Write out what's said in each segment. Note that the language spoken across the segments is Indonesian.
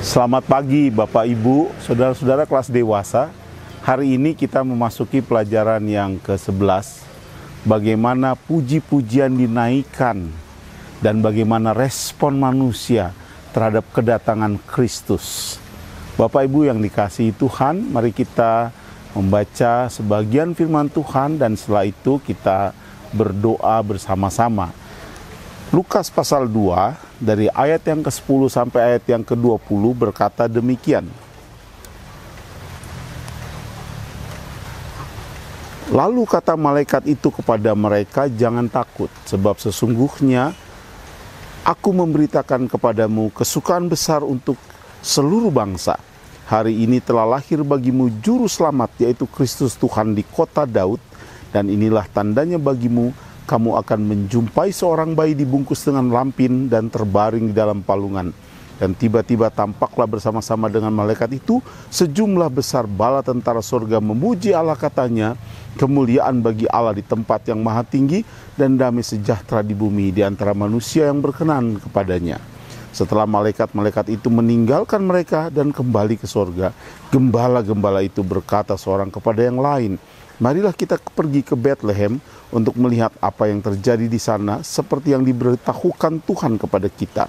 Selamat pagi Bapak Ibu, saudara-saudara kelas dewasa. Hari ini kita memasuki pelajaran yang ke-11. Bagaimana puji-pujian dinaikkan dan bagaimana respon manusia terhadap kedatangan Kristus. Bapak Ibu yang dikasihi Tuhan, mari kita membaca sebagian firman Tuhan dan setelah itu kita berdoa bersama-sama. Lukas pasal 2 dari ayat yang ke-10 sampai ayat yang ke-20 berkata demikian. Lalu kata malaikat itu kepada mereka, jangan takut, sebab sesungguhnya aku memberitakan kepadamu kesukaan besar untuk seluruh bangsa. Hari ini telah lahir bagimu juru selamat, yaitu Kristus Tuhan di kota Daud, dan inilah tandanya bagimu, kamu akan menjumpai seorang bayi dibungkus dengan lampin dan terbaring di dalam palungan. Dan tiba-tiba tampaklah bersama-sama dengan malaikat itu sejumlah besar bala tentara surga memuji Allah, katanya, kemuliaan bagi Allah di tempat yang maha tinggi dan damai sejahtera di bumi di antara manusia yang berkenan kepadanya. Setelah malaikat-malaikat itu meninggalkan mereka dan kembali ke surga, gembala-gembala itu berkata seorang kepada yang lain, marilah kita pergi ke Betlehem untuk melihat apa yang terjadi di sana seperti yang diberitahukan Tuhan kepada kita.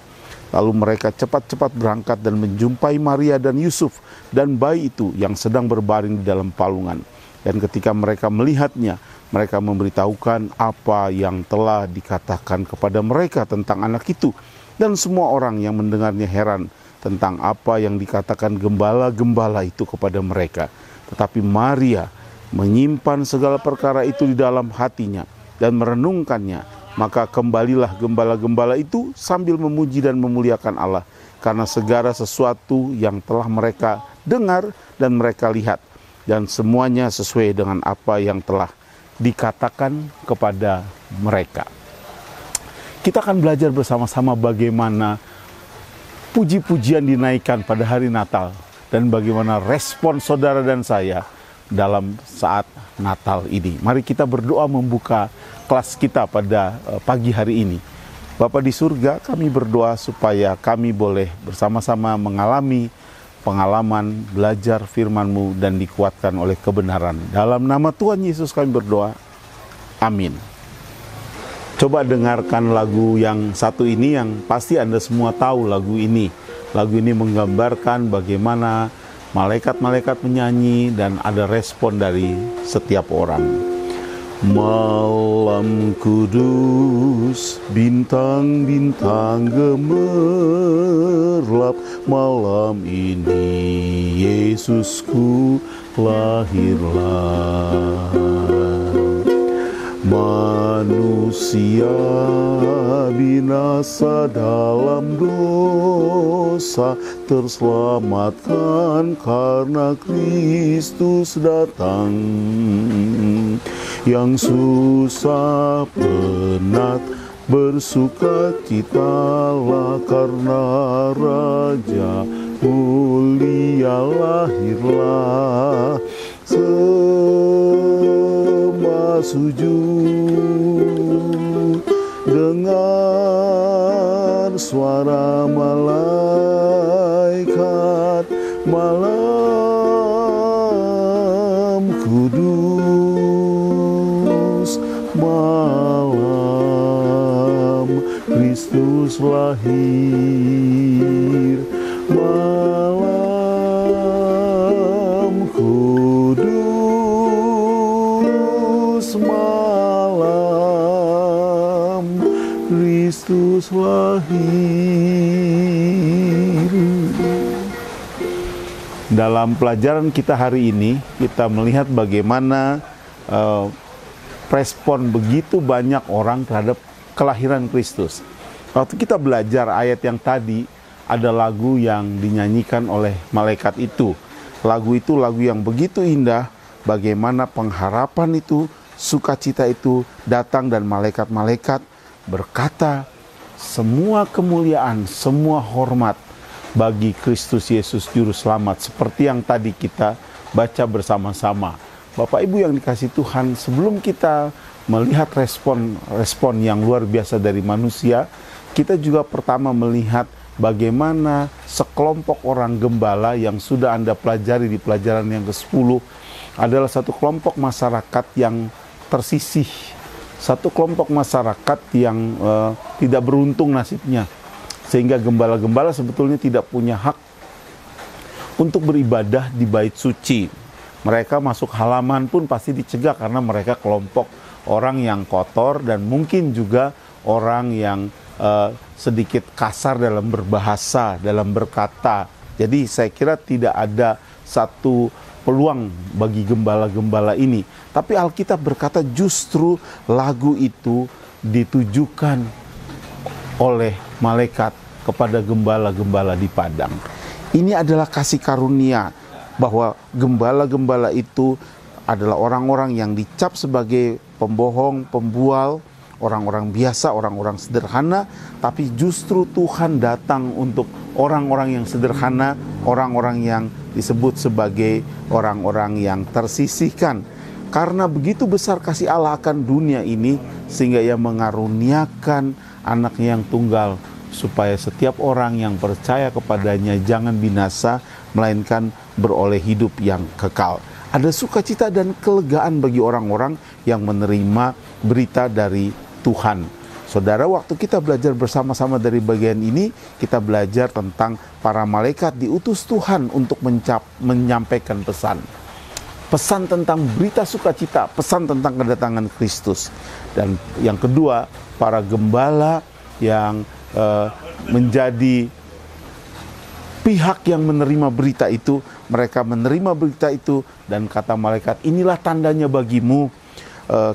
Lalu mereka cepat-cepat berangkat dan menjumpai Maria dan Yusuf dan bayi itu yang sedang berbaring di dalam palungan. Dan ketika mereka melihatnya, mereka memberitahukan apa yang telah dikatakan kepada mereka tentang anak itu. Dan semua orang yang mendengarnya heran tentang apa yang dikatakan gembala-gembala itu kepada mereka. Tetapi Maria menyimpan segala perkara itu di dalam hatinya dan merenungkannya. Maka kembalilah gembala-gembala itu sambil memuji dan memuliakan Allah karena segala sesuatu yang telah mereka dengar dan mereka lihat, dan semuanya sesuai dengan apa yang telah dikatakan kepada mereka. Kita akan belajar bersama-sama bagaimana puji-pujian dinaikkan pada hari Natal dan bagaimana respon saudara dan saya dalam saat Natal ini. Mari kita berdoa membuka kelas kita pada pagi hari ini. Bapa di surga, kami berdoa supaya kami boleh bersama-sama mengalami pengalaman belajar firman-Mu dan dikuatkan oleh kebenaran. Dalam nama Tuhan Yesus kami berdoa. Amin. Coba dengarkan lagu yang satu ini yang pasti Anda semua tahu lagu ini. Lagu ini menggambarkan bagaimana malaikat-malaikat menyanyi dan ada respon dari setiap orang. Malam kudus, bintang-bintang gemerlap, malam ini Yesusku lahirlah. Manusia binasa dalam dosa terselamatkan karena Kristus datang. Yang susah penat bersukacitalah karena Raja mulia lahirlah. Semua sujud dengar suara malaikat, malam kudus, malam Kristus lahir, malam kudus, malam Kristus lahir. Dalam pelajaran kita hari ini, kita melihat bagaimana respon begitu banyak orang terhadap kelahiran Kristus. Waktu kita belajar ayat yang tadi, ada lagu yang dinyanyikan oleh malaikat itu. Lagu itu lagu yang begitu indah, bagaimana pengharapan itu, sukacita itu datang dan malaikat-malaikat berkata, semua kemuliaan, semua hormat bagi Kristus Yesus Juru Selamat. Seperti yang tadi kita baca bersama-sama. Bapak Ibu yang dikasihi Tuhan, sebelum kita melihat respon yang luar biasa dari manusia, kita juga pertama melihat bagaimana sekelompok orang gembala yang sudah Anda pelajari di pelajaran yang ke-10 adalah satu kelompok masyarakat yang tersisih, satu kelompok masyarakat yang tidak beruntung nasibnya, sehingga gembala-gembala sebetulnya tidak punya hak untuk beribadah di bait suci. Mereka masuk halaman pun pasti dicegah karena mereka kelompok orang yang kotor dan mungkin juga orang yang sedikit kasar dalam berbahasa, dalam berkata. Jadi saya kira tidak ada satu peluang bagi gembala-gembala ini. Tapi Alkitab berkata justru lagu itu ditujukan oleh malaikat kepada gembala-gembala di padang. Ini adalah kasih karunia bahwa gembala-gembala itu adalah orang-orang yang dicap sebagai pembohong, pembual, orang-orang biasa, orang-orang sederhana, tapi justru Tuhan datang untuk orang-orang yang sederhana, orang-orang yang disebut sebagai orang-orang yang tersisihkan. Karena begitu besar kasih Allah akan dunia ini, sehingga Ia mengaruniakan anaknya yang tunggal, supaya setiap orang yang percaya kepadanya jangan binasa, melainkan beroleh hidup yang kekal. Ada sukacita dan kelegaan bagi orang-orang yang menerima berita dari Tuhan. Saudara, waktu kita belajar bersama-sama dari bagian ini, kita belajar tentang para malaikat diutus Tuhan untuk menyampaikan pesan. Pesan tentang berita sukacita, pesan tentang kedatangan Kristus. Dan yang kedua, para gembala yang menjadi pihak yang menerima berita itu, mereka menerima berita itu dan kata malaikat, inilah tandanya bagimu,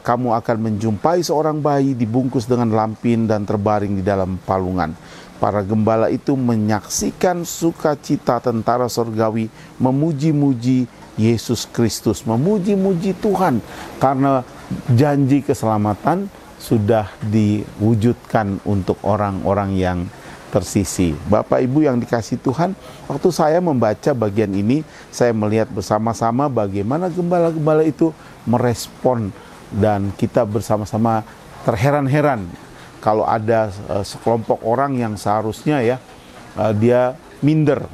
kamu akan menjumpai seorang bayi dibungkus dengan lampin dan terbaring di dalam palungan. Para gembala itu menyaksikan sukacita tentara surgawi, memuji-muji Yesus Kristus, memuji-muji Tuhan karena janji keselamatan sudah diwujudkan untuk orang-orang yang tersisi. Bapak Ibu yang dikasihi Tuhan, waktu saya membaca bagian ini, saya melihat bersama-sama bagaimana gembala-gembala itu merespon, dan kita bersama-sama terheran-heran kalau ada sekelompok orang yang seharusnya dia minder,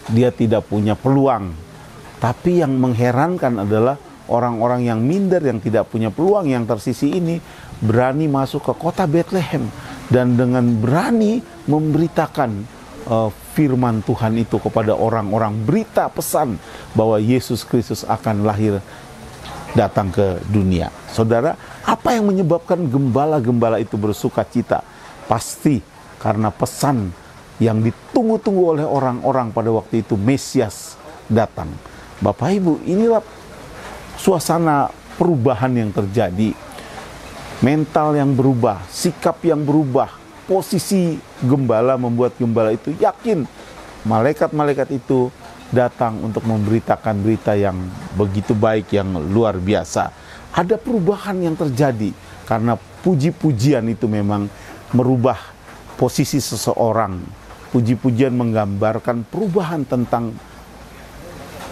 dia tidak punya peluang. Tapi yang mengherankan adalah orang-orang yang minder, yang tidak punya peluang, yang tersisi ini berani masuk ke kota Bethlehem dan dengan berani memberitakan firman Tuhan itu kepada orang-orang, berita pesan bahwa Yesus Kristus akan lahir, datang ke dunia. Saudara, apa yang menyebabkan gembala-gembala itu bersuka cita? Pasti karena pesan yang ditunggu-tunggu oleh orang-orang pada waktu itu, Mesias datang. Bapak Ibu, inilah suasana perubahan yang terjadi. Mental yang berubah, sikap yang berubah, posisi gembala membuat gembala itu yakin malaikat-malaikat itu datang untuk memberitakan berita yang begitu baik, yang luar biasa. Ada perubahan yang terjadi karena puji-pujian itu memang merubah posisi seseorang. Puji-pujian menggambarkan perubahan tentang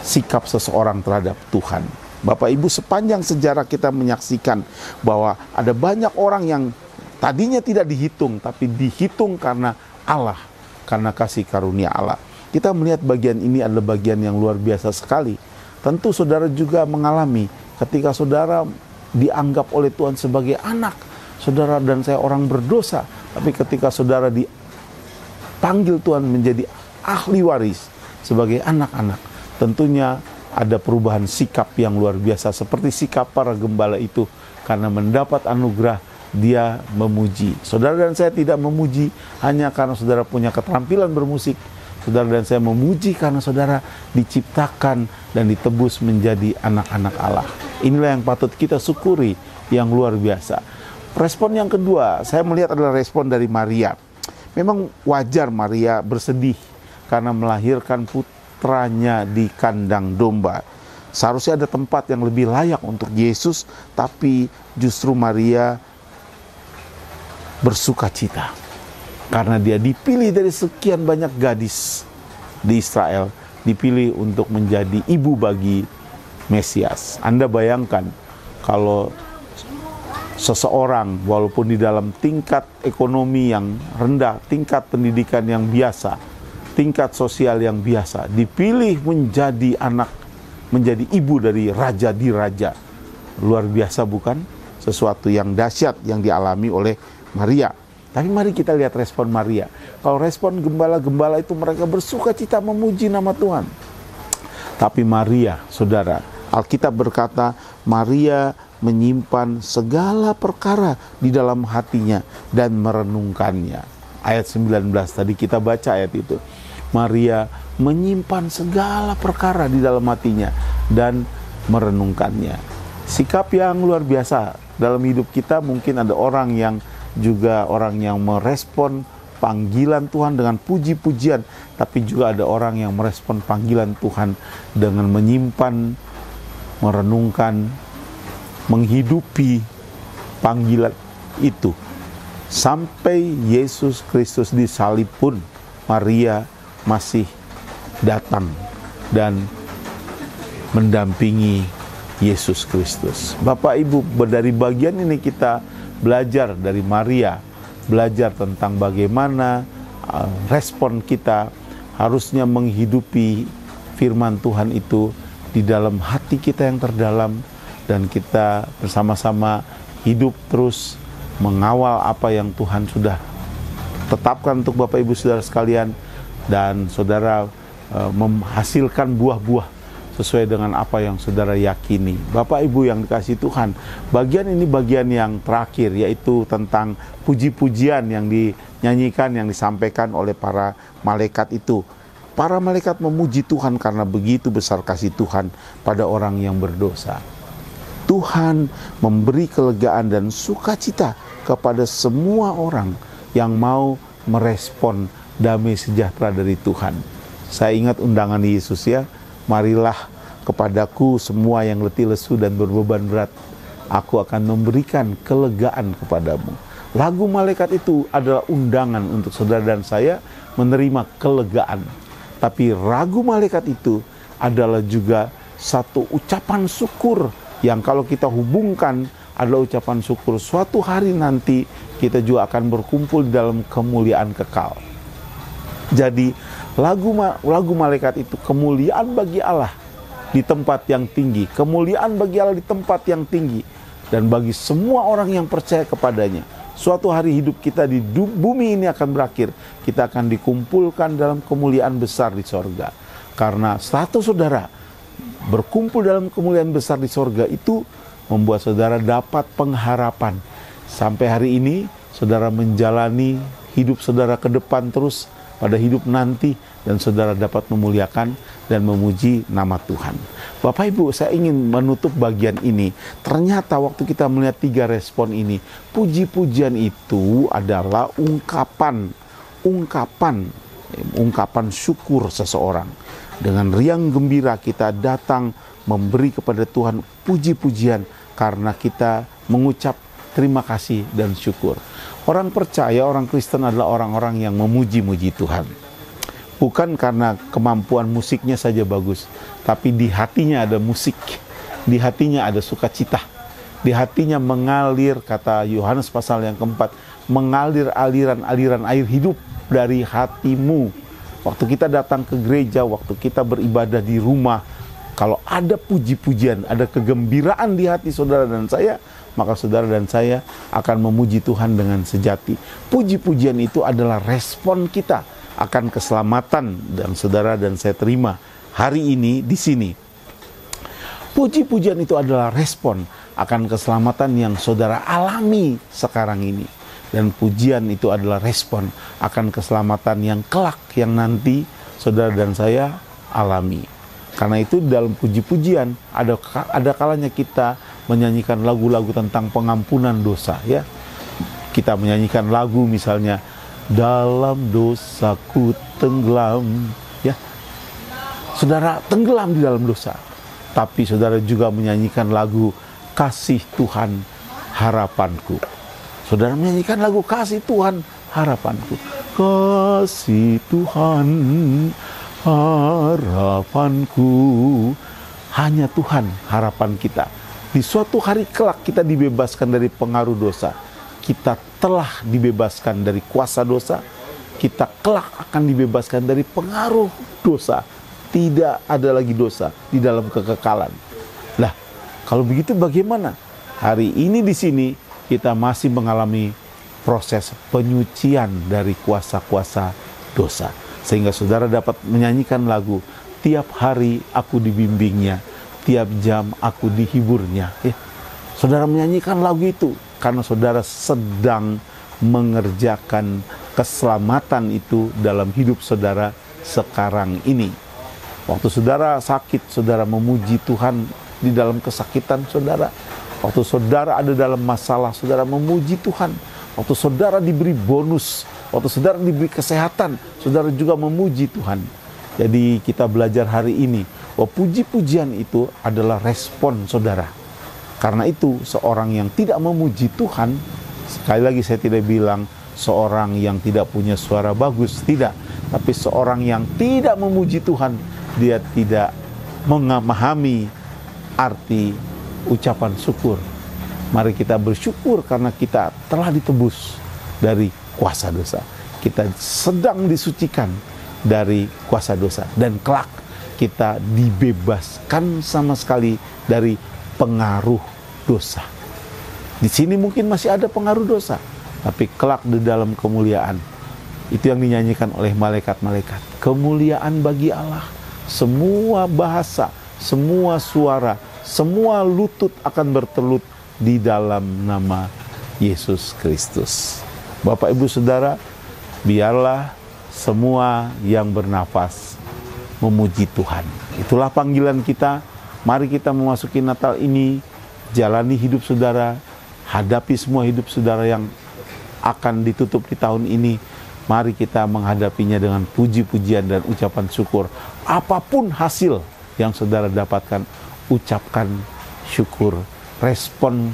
sikap seseorang terhadap Tuhan. Bapak Ibu, sepanjang sejarah kita menyaksikan bahwa ada banyak orang yang tadinya tidak dihitung, tapi dihitung karena Allah, karena kasih karunia Allah. Kita melihat bagian ini adalah bagian yang luar biasa sekali. Tentu saudara juga mengalami ketika saudara dianggap oleh Tuhan sebagai anak. Saudara dan saya orang berdosa, tapi ketika saudara dipanggil Tuhan menjadi ahli waris sebagai anak-anak, tentunya ada perubahan sikap yang luar biasa. Seperti sikap para gembala itu, karena mendapat anugerah dia memuji. Saudara dan saya tidak memuji hanya karena saudara punya keterampilan bermusik. Saudara dan saya memuji karena saudara diciptakan dan ditebus menjadi anak-anak Allah. Inilah yang patut kita syukuri, yang luar biasa. Respon yang kedua, saya melihat adalah respon dari Maria. Memang wajar Maria bersedih karena melahirkan putranya di kandang domba. Seharusnya ada tempat yang lebih layak untuk Yesus, tapi justru Maria bersuka cita karena dia dipilih dari sekian banyak gadis di Israel, dipilih untuk menjadi ibu bagi Mesias. Anda bayangkan kalau seseorang walaupun di dalam tingkat ekonomi yang rendah, tingkat pendidikan yang biasa, tingkat sosial yang biasa, dipilih menjadi anak, menjadi ibu dari raja di raja. Luar biasa bukan? Sesuatu yang dahsyat yang dialami oleh Maria. Tapi mari kita lihat respon Maria. Kalau respon gembala-gembala itu mereka bersuka cita memuji nama Tuhan. Tapi Maria, saudara, Alkitab berkata Maria menyimpan segala perkara di dalam hatinya dan merenungkannya. Ayat 19 tadi kita baca ayat itu. Maria menyimpan segala perkara di dalam hatinya dan merenungkannya. Sikap yang luar biasa dalam hidup kita. Mungkin ada orang yang merespon panggilan Tuhan dengan puji-pujian, tapi juga ada orang yang merespon panggilan Tuhan dengan menyimpan, merenungkan, menghidupi panggilan itu. Sampai Yesus Kristus disalib pun Maria masih datang dan mendampingi Yesus Kristus. Bapak Ibu, dari bagian ini kita belajar dari Maria, belajar tentang bagaimana respon kita harusnya menghidupi firman Tuhan itu di dalam hati kita yang terdalam, dan kita bersama-sama hidup terus mengawal apa yang Tuhan sudah tetapkan untuk Bapak Ibu Saudara sekalian, dan saudara menghasilkan buah-buah sesuai dengan apa yang saudara yakini. Bapak Ibu yang dikasihi Tuhan, bagian ini bagian yang terakhir, yaitu tentang puji-pujian yang dinyanyikan, yang disampaikan oleh para malaikat itu. Para malaikat memuji Tuhan karena begitu besar kasih Tuhan pada orang yang berdosa. Tuhan memberi kelegaan dan sukacita kepada semua orang yang mau merespon damai sejahtera dari Tuhan. Saya ingat undangan Yesus ya, marilah kepadaku semua yang letih lesu dan berbeban berat, aku akan memberikan kelegaan kepadamu. Lagu malaikat itu adalah undangan untuk saudara dan saya menerima kelegaan. Tapi ragu malaikat itu adalah juga satu ucapan syukur yang kalau kita hubungkan adalah ucapan syukur. Suatu hari nanti kita juga akan berkumpul di dalam kemuliaan kekal. Jadi lagu malaikat itu kemuliaan bagi Allah di tempat yang tinggi, kemuliaan bagi Allah di tempat yang tinggi, dan bagi semua orang yang percaya kepadanya. Suatu hari hidup kita di bumi ini akan berakhir, kita akan dikumpulkan dalam kemuliaan besar di sorga. Karena status saudara berkumpul dalam kemuliaan besar di sorga itu membuat saudara dapat pengharapan. Sampai hari ini saudara menjalani hidup saudara ke depan terus pada hidup nanti, dan saudara dapat memuliakan dan memuji nama Tuhan. Bapak Ibu, saya ingin menutup bagian ini. Ternyata waktu kita melihat 3 respon ini, puji-pujian itu adalah ungkapan syukur seseorang. Dengan riang gembira kita datang memberi kepada Tuhan puji-pujian karena kita mengucap terima kasih dan syukur. Orang percaya, orang Kristen adalah orang-orang yang memuji-muji Tuhan. Bukan karena kemampuan musiknya saja bagus, tapi di hatinya ada musik, di hatinya ada sukacita, di hatinya mengalir, kata Yohanes pasal yang keempat, mengalir aliran-aliran air hidup dari hatimu. Waktu kita datang ke gereja, waktu kita beribadah di rumah, kalau ada puji-pujian, ada kegembiraan di hati saudara dan saya, maka saudara dan saya akan memuji Tuhan dengan sejati. Puji-pujian itu adalah respon kita akan keselamatan dan saudara dan saya terima hari ini di sini. Puji-pujian itu adalah respon akan keselamatan yang saudara alami sekarang ini. Dan pujian itu adalah respon akan keselamatan yang kelak yang nanti saudara dan saya alami. Karena itu dalam puji-pujian ada kalanya kita menyanyikan lagu-lagu tentang pengampunan dosa ya. Kita menyanyikan lagu misalnya dalam dosaku tenggelam ya. Saudara tenggelam di dalam dosa. Tapi saudara juga menyanyikan lagu kasih Tuhan harapanku. Saudara menyanyikan lagu kasih Tuhan harapanku. Kasih Tuhan harapanku. Hanya Tuhan harapan kita. Di suatu hari kelak kita dibebaskan dari pengaruh dosa. Kita telah dibebaskan dari kuasa dosa. Kita kelak akan dibebaskan dari pengaruh dosa. Tidak ada lagi dosa di dalam kekekalan. Lah, kalau begitu bagaimana? Hari ini di sini kita masih mengalami proses penyucian dari kuasa-kuasa dosa. Sehingga saudara dapat menyanyikan lagu, tiap hari aku dibimbingnya, tiap jam aku dihiburnya. Saudara menyanyikan lagu itu karena saudara sedang mengerjakan keselamatan itu dalam hidup saudara sekarang ini. Waktu saudara sakit, saudara memuji Tuhan di dalam kesakitan saudara. Waktu saudara ada dalam masalah, saudara memuji Tuhan. Waktu saudara diberi bonus, waktu saudara diberi kesehatan, saudara juga memuji Tuhan. Jadi kita belajar hari ini, puji-pujian itu adalah respon saudara. Karena itu seorang yang tidak memuji Tuhan, sekali lagi saya tidak bilang seorang yang tidak punya suara bagus, tidak. Tapi seorang yang tidak memuji Tuhan, dia tidak memahami arti ucapan syukur. Mari kita bersyukur karena kita telah ditebus dari kuasa dosa. Kita sedang disucikan dari kuasa dosa. Dan kelak kita dibebaskan sama sekali dari pengaruh dosa. Di sini mungkin masih ada pengaruh dosa, tapi kelak di dalam kemuliaan. Itu yang dinyanyikan oleh malaikat-malaikat. Kemuliaan bagi Allah. Semua bahasa, semua suara, semua lutut akan bertelut di dalam nama Yesus Kristus. Bapak Ibu Saudara, biarlah semua yang bernafas memuji Tuhan. Itulah panggilan kita. Mari kita memasuki Natal ini, jalani hidup saudara, hadapi semua hidup saudara yang akan ditutup di tahun ini. Mari kita menghadapinya dengan puji-pujian dan ucapan syukur. Apapun hasil yang saudara dapatkan, ucapkan syukur, respon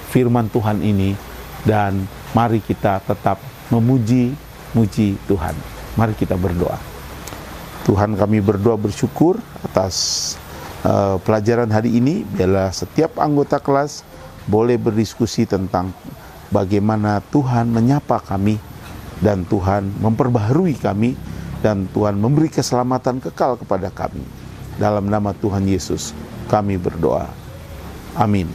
firman Tuhan ini, dan mari kita tetap memuji Tuhan. Mari kita berdoa. Tuhan, kami berdoa bersyukur atas pelajaran hari ini. Biarlah setiap anggota kelas boleh berdiskusi tentang bagaimana Tuhan menyapa kami, dan Tuhan memperbaharui kami, dan Tuhan memberi keselamatan kekal kepada kami. Dalam nama Tuhan Yesus kami berdoa. Amin.